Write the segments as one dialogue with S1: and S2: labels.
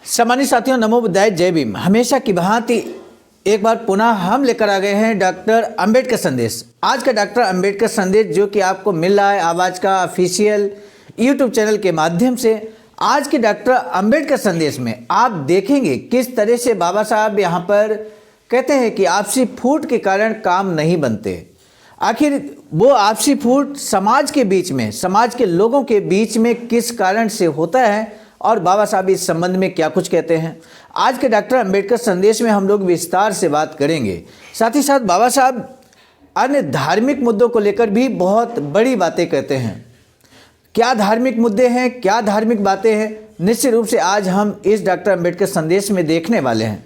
S1: सम्मानित साथियों, नमो बुद्धाय, जय भीम। हमेशा की भांति एक बार पुनः हम लेकर आ गए हैं डॉक्टर अंबेडकर संदेश। आज का डॉक्टर अंबेडकर संदेश जो कि आपको मिल रहा है आवाज़ का ऑफिशियल यूट्यूब चैनल के माध्यम से। आज के डॉक्टर अंबेडकर संदेश में आप देखेंगे किस तरह से बाबा साहब यहाँ पर कहते हैं कि आपसी फूट के कारण काम नहीं बनते। आखिर वो आपसी फूट समाज के बीच में, समाज के लोगों के बीच में किस कारण से होता है और बाबा साहब इस संबंध में क्या कुछ कहते हैं। आज के डॉक्टर अंबेडकर संदेश में हम लोग विस्तार से बात करेंगे। साथ ही साथ बाबा साहब अन्य धार्मिक मुद्दों को लेकर भी बहुत बड़ी बातें कहते हैं। क्या धार्मिक मुद्दे हैं, क्या धार्मिक बातें हैं, निश्चित रूप से आज हम इस डॉक्टर अंबेडकर संदेश में देखने वाले हैं।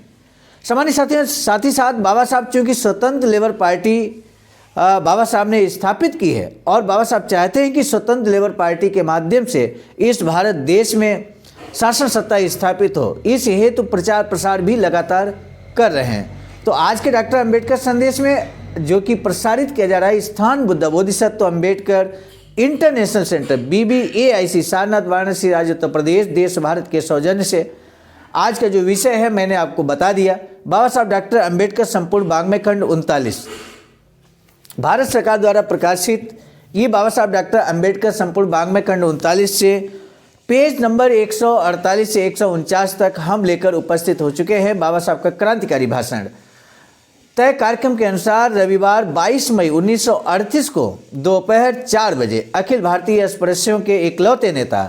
S1: सामान्य साथियों, साथ ही साथ बाबा साहब चूँकि स्वतंत्र लेबर पार्टी बाबा साहब ने स्थापित की है और बाबा साहब चाहते हैं कि स्वतंत्र लेबर पार्टी के माध्यम से इस भारत देश में शासन सत्ता स्थापित हो, इस हेतु प्रचार प्रसार भी लगातार कर रहे हैं। तो आज के डॉक्टर अंबेडकर संदेश में जो कि प्रसारित किया जा रहा है स्थान Buddha Bodhisattva Ambedkar international centre BBAIC Sarnath Varanasi राज्य उत्तर प्रदेश देश भारत के सौजन्य से आज का जो विषय है मैंने आपको बता दिया। बाबा साहब डॉक्टर अंबेडकर संपूर्ण वाङ्मय खंड 39 भारत सरकार द्वारा प्रकाशित ये बाबा साहब डॉक्टर अंबेडकर संपूर्ण वाङ्मय खंड 39 से पेज नंबर 148 से 149 तक हम लेकर उपस्थित हो चुके हैं। बाबा साहब का क्रांतिकारी भाषण तय कार्यक्रम के अनुसार रविवार 22 मई 1938 को दोपहर 4 बजे अखिल भारतीय अस्पृश्यों के इकलौते नेता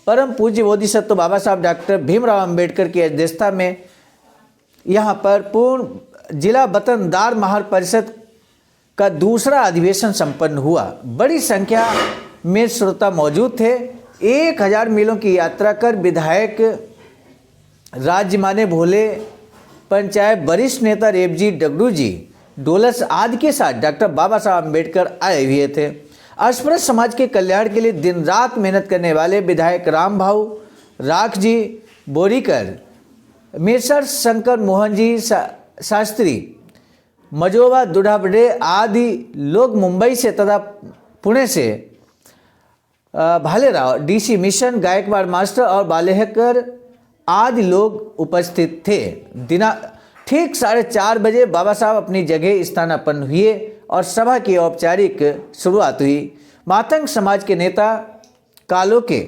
S1: परम पूज्य बोधिसत्व बाबा साहब डॉक्टर भीमराव अंबेडकर की अध्यक्षता में यहाँ पर पूर्ण जिला वतनदार महार परिषद का दूसरा अधिवेशन संपन्न हुआ। बड़ी संख्या में श्रोता मौजूद थे। 1000 मीलों की यात्रा कर विधायक राज्य माने भोले पंचायत वरिष्ठ नेता रेवजी डगडू जी डोलस आदि के साथ डॉक्टर बाबा साहब अम्बेडकर आए हुए थे। अस्पृश्य समाज के कल्याण के लिए दिन रात मेहनत करने वाले विधायक राम भाऊ राख जी बोरीकर, मेसर शंकर मोहन जी शास्त्री, मजोबा दुढ़ाबड़े आदि लोग मुंबई से तथा पुणे से Bhalerao DC mission Gaikwad master और बालेहकर आदि लोग उपस्थित थे। ठीक 4:30 बजे बाबा साहब अपनी जगह स्थानापन्न हुए और सभा की औपचारिक शुरुआत हुई। मातंग समाज के नेता कालोके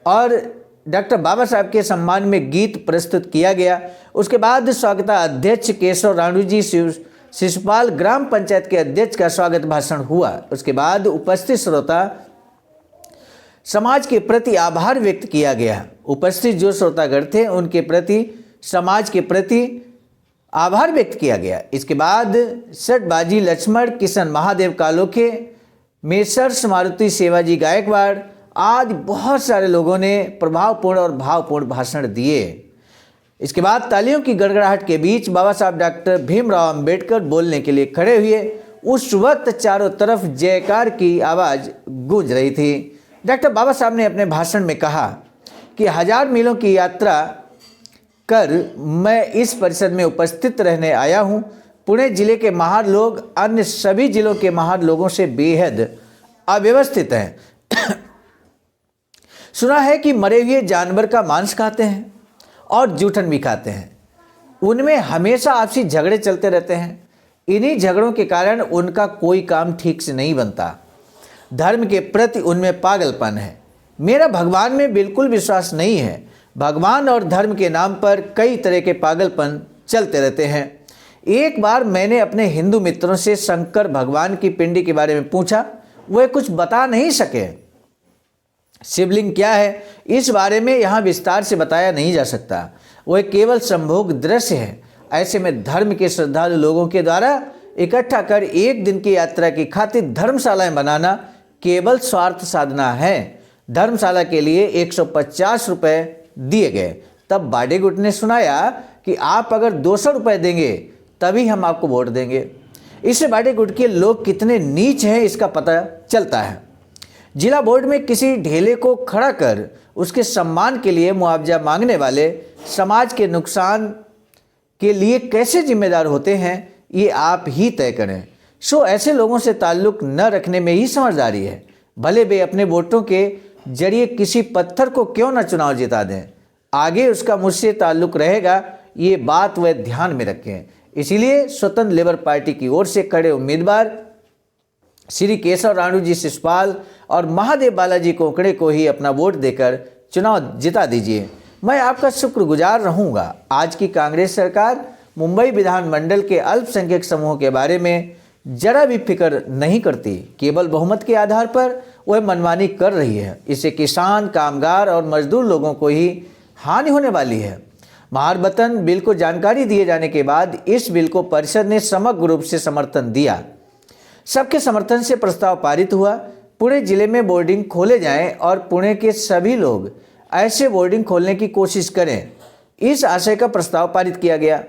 S1: और डॉक्टर बाबा साहब के सम्मान में गीत प्रस्तुत किया गया। उसके बाद स्वागता अध्यक्ष केशव राणू जी शिशुपाल ग्राम पंचायत के अध्यक्ष का स्वागत भाषण हुआ। उसके बाद उपस्थित श्रोता समाज के प्रति आभार व्यक्त किया गया। उपस्थित जो श्रोतागण थे उनके प्रति समाज के प्रति आभार व्यक्त किया गया। इसके बाद सटबाजी लक्ष्मण किशन महादेव कालोखे, मेसर्स मारुति सेवाजी गायकवाड़ आदि बहुत सारे लोगों ने प्रभावपूर्ण और भावपूर्ण भाषण दिए। इसके बाद तालियों की गड़गड़ाहट के बीच बाबा साहब डॉक्टर भीमराव अंबेडकर बोलने के लिए खड़े हुए। उस वक्त चारों तरफ जयकार की आवाज़ गूंज रही थी। डॉक्टर बाबा साहब ने अपने भाषण में कहा कि 1000 मीलों की यात्रा कर मैं इस परिषद में उपस्थित रहने आया हूँ। पुणे जिले के महार लोग अन्य सभी जिलों के महार लोगों से बेहद अव्यवस्थित हैं। सुना है कि मरे हुए जानवर का मांस खाते हैं और जूठन भी खाते हैं। उनमें हमेशा आपसी झगड़े चलते रहते हैं। इन्हीं झगड़ों के कारण उनका कोई काम ठीक से नहीं बनता। धर्म के प्रति उनमें पागलपन है। मेरा भगवान में बिल्कुल विश्वास नहीं है। भगवान और धर्म के नाम पर कई तरह के पागलपन चलते रहते हैं। एक बार मैंने अपने हिंदू मित्रों से शंकर भगवान की पिंडी के बारे में पूछा, वे कुछ बता नहीं सके। शिवलिंग क्या है इस बारे में यहाँ विस्तार से बताया नहीं जा सकता, वह केवल संभोग दृश्य है। ऐसे में धर्म के श्रद्धालु लोगों के द्वारा इकट्ठा कर एक दिन की यात्रा की खातिर धर्मशालाएं बनाना केवल स्वार्थ साधना है। धर्मशाला के लिए 150 रुपये दिए गए। तब बाडे गुट ने सुनाया कि आप अगर 200 रुपये देंगे तभी हम आपको वोट देंगे। इससे बाडे गुट के लोग कितने नीच हैं इसका पता चलता है। जिला बोर्ड में किसी ढेले को खड़ा कर उसके सम्मान के लिए मुआवजा मांगने वाले समाज के नुकसान के लिए कैसे जिम्मेदार होते हैं ये आप ही तय करें। सो ऐसे लोगों से ताल्लुक न रखने में ही समझदारी है। भले वे अपने वोटों के जरिए किसी पत्थर को क्यों न चुनाव जिता दें। आगे उसका मुझसे ताल्लुक रहेगा, ये बात वह ध्यान में रखें। इसीलिए स्वतंत्र लेबर पार्टी की ओर से खड़े उम्मीदवार श्री केशव राणू जी शिषपाल और महादेव बालाजी कोकड़े को ही अपना वोट देकर चुनाव जिता दीजिए। मैं आपका शुक्रगुजार रहूंगा। आज की कांग्रेस सरकार मुंबई विधानमंडल के अल्पसंख्यक समूह के बारे में जरा भी फिक्र नहीं करती। केवल बहुमत के आधार पर वह मनमानी कर रही है। इससे किसान, कामगार और मजदूर लोगों को ही हानि होने वाली है। महारबतन बिल को जानकारी दिए जाने के बाद इस बिल को परिषद ने समग्र रूप से समर्थन दिया। सबके समर्थन से प्रस्ताव पारित हुआ। पुणे जिले में बोर्डिंग खोले जाएं और पुणे के सभी लोग ऐसे बोर्डिंग खोलने की कोशिश करें, इस आशय का प्रस्ताव पारित किया गया।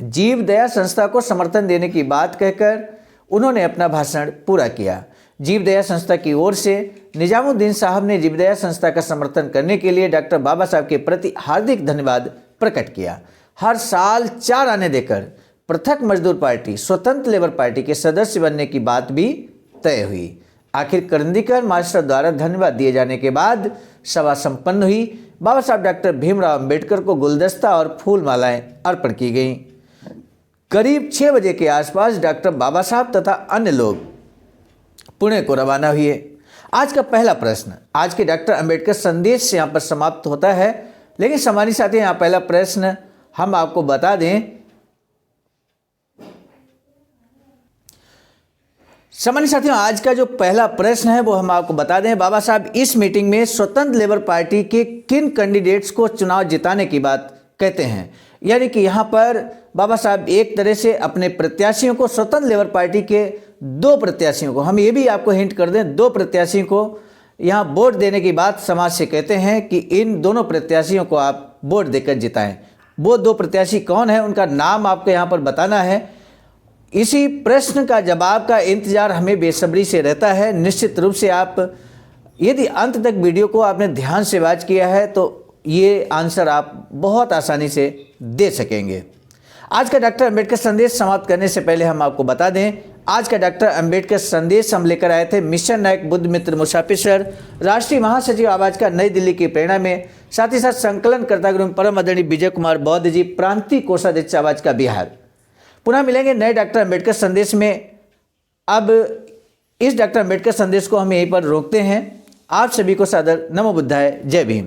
S1: जीव दया संस्था को समर्थन देने की बात कहकर उन्होंने अपना भाषण पूरा किया। जीव दया संस्था की ओर से निजामुद्दीन साहब ने जीव दया संस्था का समर्थन करने के लिए डॉक्टर बाबा साहब के प्रति हार्दिक धन्यवाद प्रकट किया। हर साल 4 आने देकर पृथक मजदूर पार्टी, स्वतंत्र लेबर पार्टी के सदस्य बनने की बात भी तय हुई। आखिर करंदीकर मास्टर द्वारा धन्यवाद दिए जाने के बाद सभा संपन्न हुई। बाबा साहब डॉक्टर भीमराव अंबेडकर को गुलदस्ता और फूल मालाएं अर्पण की गईं। करीब 6 बजे के आसपास डॉक्टर बाबा साहब तथा अन्य लोग पुणे को रवाना हुए। आज का पहला प्रश्न आज के डॉक्टर अंबेडकर संदेश से यहाँ पर समाप्त होता है, लेकिन सम्मानित साथी यहाँ पहला प्रश्न हम आपको बता दें। सम्मानित साथियों, आज का जो पहला प्रश्न है वो हम आपको बता दें। बाबा साहब इस मीटिंग में स्वतंत्र लेबर पार्टी के किन कैंडिडेट्स को चुनाव जिताने की बात कहते हैं? यानी कि यहाँ पर बाबा साहब एक तरह से अपने प्रत्याशियों को, स्वतंत्र लेबर पार्टी के 2 प्रत्याशियों को, हम ये भी आपको हिंट कर दें, 2 प्रत्याशियों को यहाँ वोट देने की बात समाज से कहते हैं कि इन दोनों प्रत्याशियों को आप वोट देकर जिताएं। वो 2 प्रत्याशी कौन है, उनका नाम आपको यहाँ पर बताना है। इसी प्रश्न का जवाब का इंतजार हमें बेसब्री से रहता है। निश्चित रूप से आप यदि अंत तक वीडियो को आपने ध्यान से वॉच किया है तो ये आंसर आप बहुत आसानी से दे सकेंगे। आज का डॉक्टर अंबेडकर संदेश समाप्त करने से पहले हम आपको बता दें, आज का डॉक्टर अंबेडकर संदेश हम लेकर आए थे मिशन नायक बुद्ध मित्र मुसाफिर सर, राष्ट्रीय महासचिव आवाज का नई दिल्ली की प्रेरणा में, साथ ही साथ संकलनकर्ता गुरु परम आदरणीय विजय कुमार बौद्ध जी, प्रांतीय कोषाध्यक्ष आवाज का बिहार। पुनः मिलेंगे नए डॉक्टर अंबेडकर संदेश में। अब इस डॉक्टर अंबेडकर संदेश को हम यहीं पर रोकते हैं। आप सभी को सादर नमो बुद्धाय, जय भीम।